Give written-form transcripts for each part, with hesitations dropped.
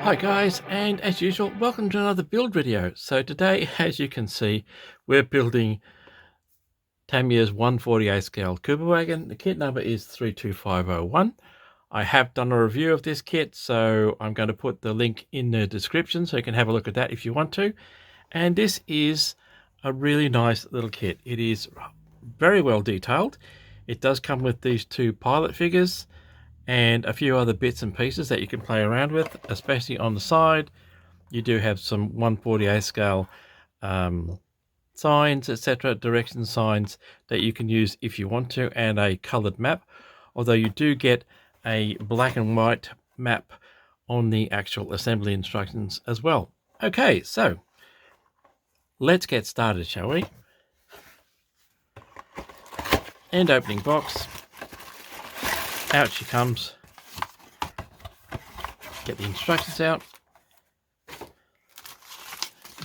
Hi guys, and as usual, welcome to another build video. So today, as you can see, we're building Tamiya's 1/48 scale Kubelwagen. The kit number is 32501. I have done a review of this kit, so I'm going to put the link in the description so you can have a look at that if you want to. And this is a really nice little kit. It is very well detailed. It does come with these two pilot figures and a few other bits and pieces that you can play around with, especially on the side. You do have some 1/48 scale signs, etc., direction signs that you can use if you want to, and a colored map, although you do get a black and white map on the actual assembly instructions as well. Okay, so let's get started, shall we? And opening box. Out she comes. Get the instructions out.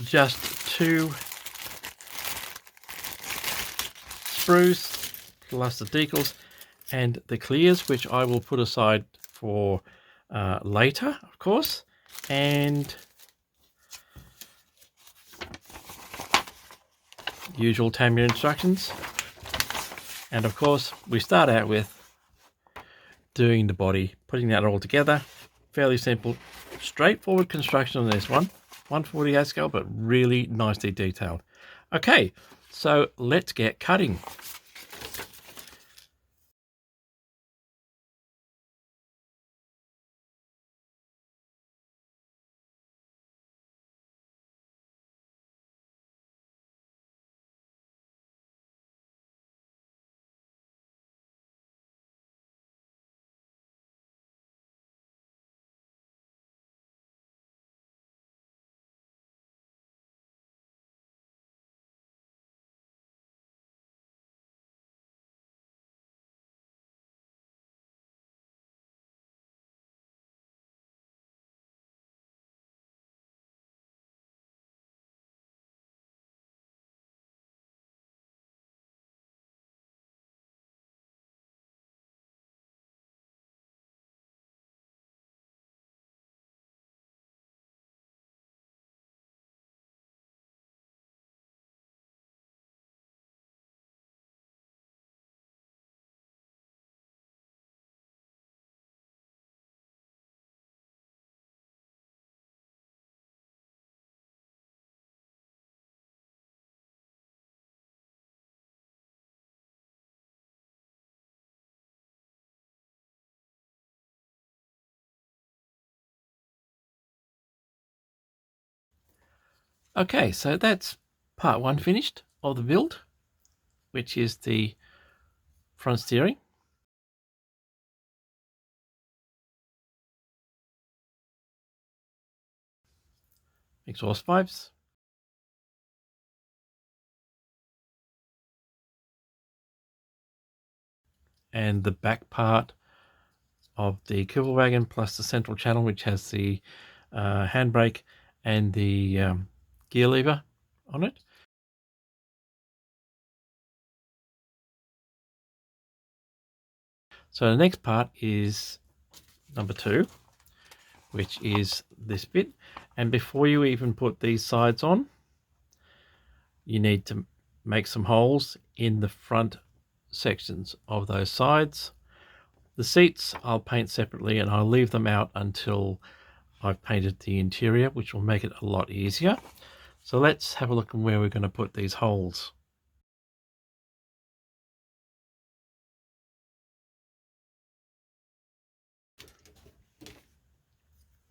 Just two sprues plus the decals and the clears, which I will put aside for later, of course. And usual Tamiya instructions. And of course, we start out with doing the body, putting that all together. Fairly simple, straightforward construction on this one. 1/48 scale, but really nicely detailed. Okay, so let's get cutting. Okay, so that's part one finished of the build, which is the front steering. Exhaust pipes. And the back part of the Kubelwagen plus the central channel, which has the handbrake and the gear lever on it. So the next part is number two, which is this bit. And before you even put these sides on, you need to make some holes in the front sections of those sides. The seats I'll paint separately, and I'll leave them out until I've painted the interior, which will make it a lot easier. So let's have a look at where we're going to put these holes.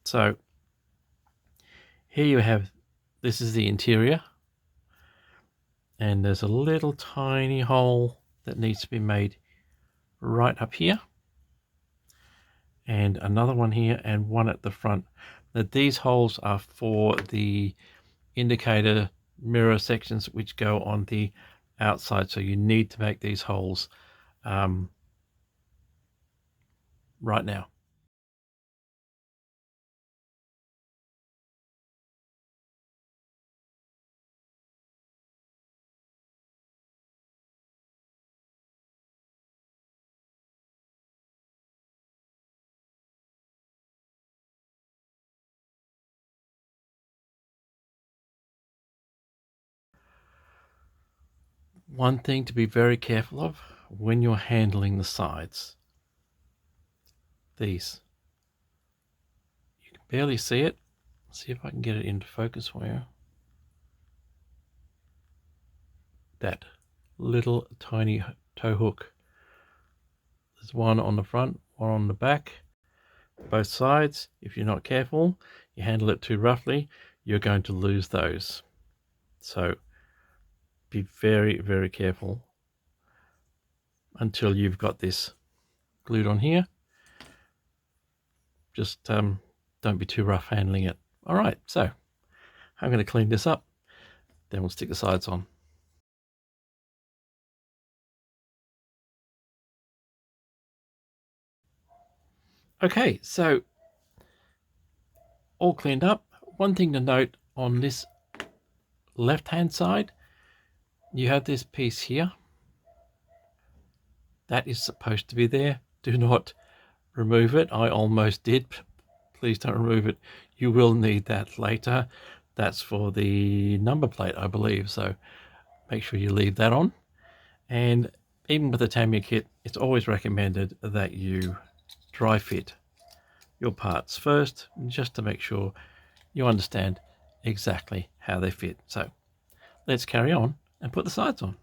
So here you have, this is the interior, and there's a little tiny hole that needs to be made right up here, and another one here, and one at the front. Now these holes are for the indicator mirror sections which go on the outside, so you need to make these holes right now. One thing to be very careful of when you're handling the sides. These. You can barely see it. Let's see if I can get it into focus for you. That little tiny tow hook. There's one on the front, one on the back, both sides. If you're not careful, you handle it too roughly, you're going to lose those. So be very, very careful until you've got this glued on here. Just don't be too rough handling it. All right, so I'm going to clean this up, then we'll stick the sides on. Okay, so all cleaned up. One thing to note on this left-hand side, you have this piece here. That is supposed to be there. Do not remove it. I almost did. Please don't remove it. You will need that later. That's for the number plate, I believe. So make sure you leave that on. And even with the Tamiya kit, it's always recommended that you dry fit your parts first, just to make sure you understand exactly how they fit. So let's carry on and put the sides on.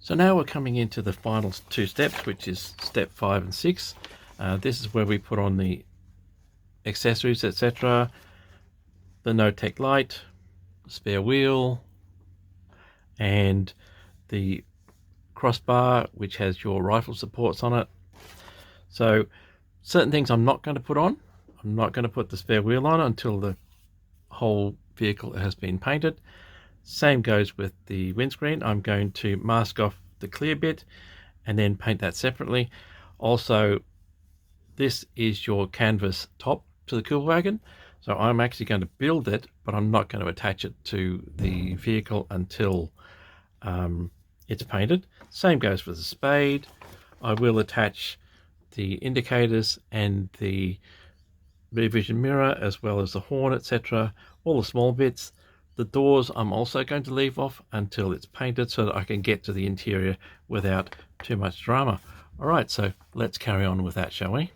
So now we're coming into the final two steps, which is step 5 and 6. This is where we put on the accessories, etc. The no-tech light, spare wheel, and the crossbar, which has your rifle supports on it. So certain things I'm not going to put on. I'm not going to put the spare wheel on until the whole vehicle has been painted. Same goes with the windscreen. I'm going to mask off the clear bit and then paint that separately. Also, this is your canvas top to the Kubelwagen. So I'm actually going to build it, but I'm not going to attach it to the vehicle until it's painted. Same goes for the spade. I will attach the indicators and the rear vision mirror, as well as the horn, etc., all the small bits. The doors I'm also going to leave off until it's painted so that I can get to the interior without too much drama. All right, so let's carry on with that, shall we?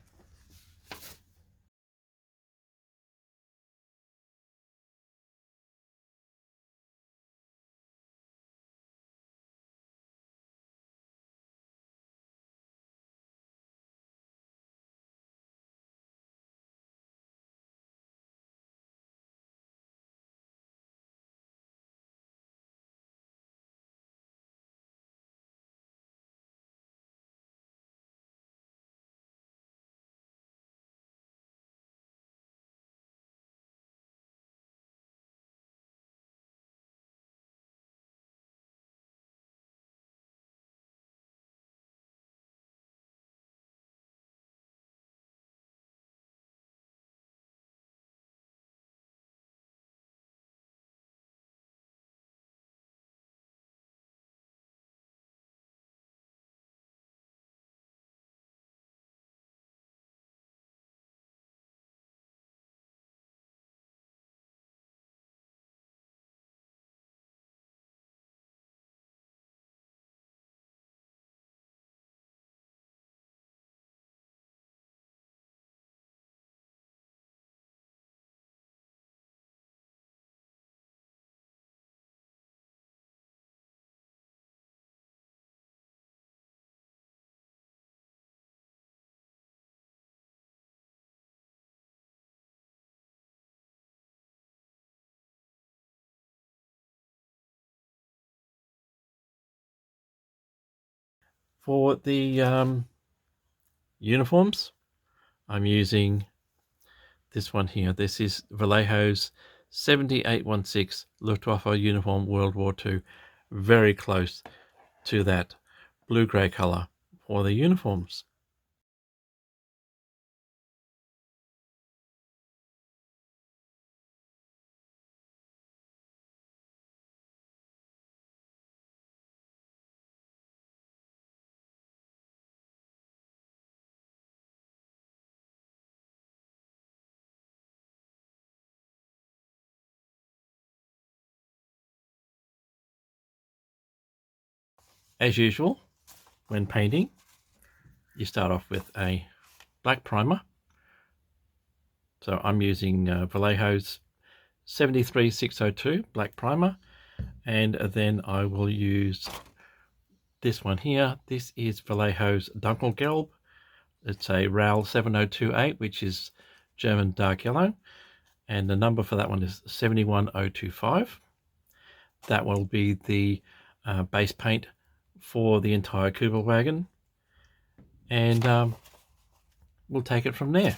For the uniforms, I'm using this one here. This is Vallejo's 7816 Luftwaffe uniform, World War II. Very close to that blue-grey color for the uniforms. As usual, when painting, you start off with a black primer. So I'm using Vallejo's 73602 black primer, and then I will use this one here. This is Vallejo's Dunkelgelb. It's a RAL 7028, which is German dark yellow, and the number for that one is 71025. That will be the base paint for the entire Kubelwagen, and we'll take it from there.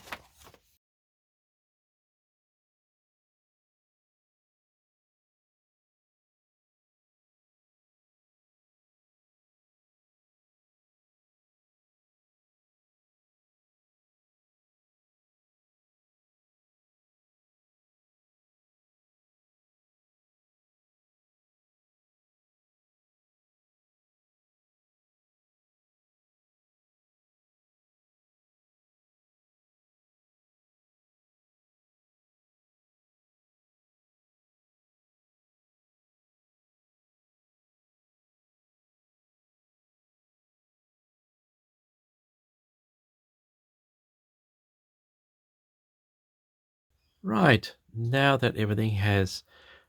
Right, now that everything has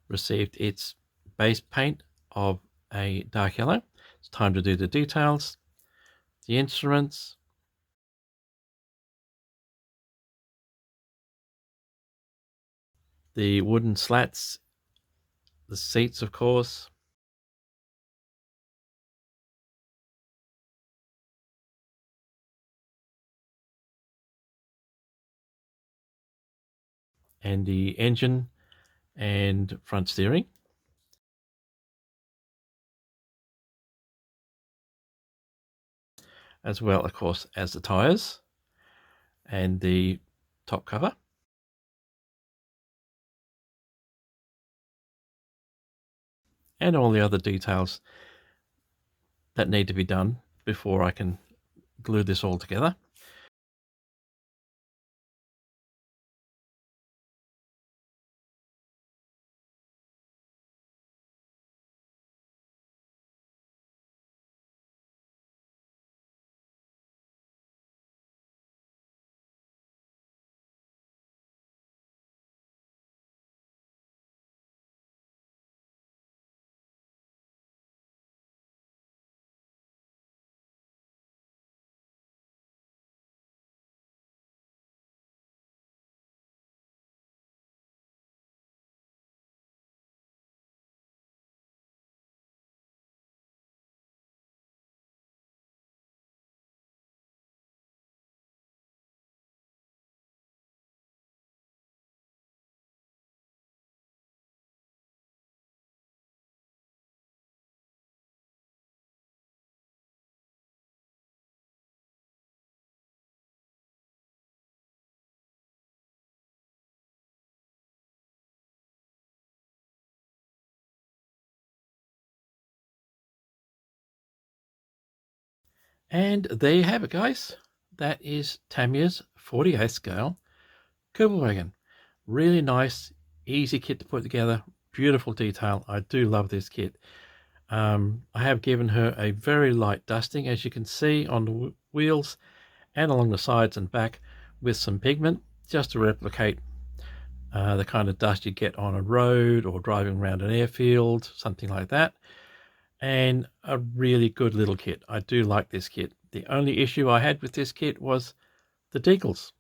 received its base paint of a dark yellow, it's time to do the details, the instruments, the wooden slats, the seats, of course, and the engine and front steering, as well, of course, as the tires. and the top cover. And all the other details that need to be done before I can glue this all together. And there you have it, guys. That is Tamiya's 48th scale Kubelwagen. Really nice, easy kit to put together. Beautiful detail. I do love this kit. I have given her a very light dusting, as you can see on the wheels and along the sides and back, with some pigment, just to replicate the kind of dust you get on a road or driving around an airfield, something like that. And a really good little kit. I do like this kit. The only issue I had with this kit was the decals.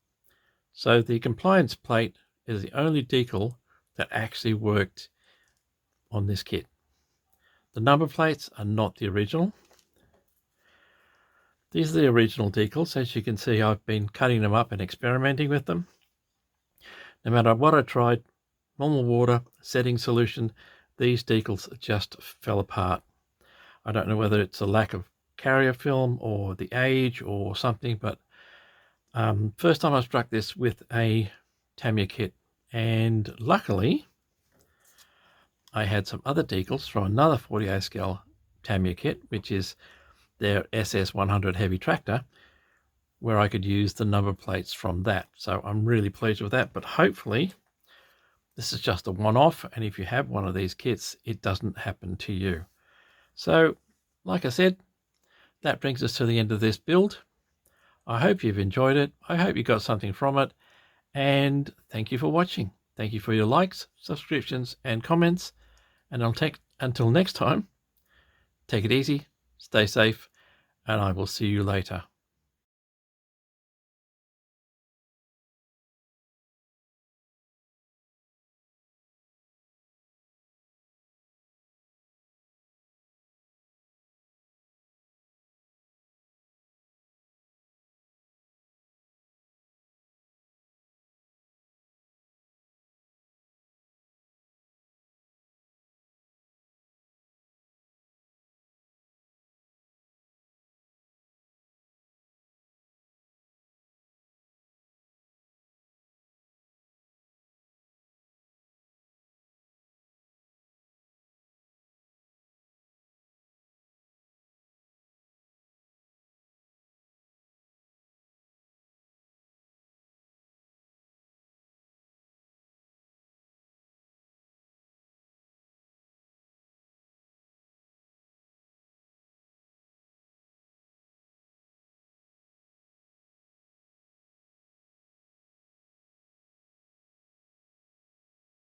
So the compliance plate is the only decal that actually worked on this kit. The number plates are not the original. These are the original decals. As you can see, I've been cutting them up and experimenting with them. No matter what I tried, normal water, setting solution, these decals just fell apart. I don't know whether it's a lack of carrier film or the age or something, but first time I struck this with a Tamiya kit, and luckily I had some other decals from another 48 scale Tamiya kit, which is their SS100 heavy tractor, where I could use the number plates from that. So I'm really pleased with that, but hopefully this is just a one-off, and if you have one of these kits, it doesn't happen to you. So like I said, that brings us to the end of this build. I hope you've enjoyed it. I hope you got something from it, and thank you for watching. Thank you for your likes, subscriptions, and comments, and until next time, take it easy, stay safe, and I will see you later.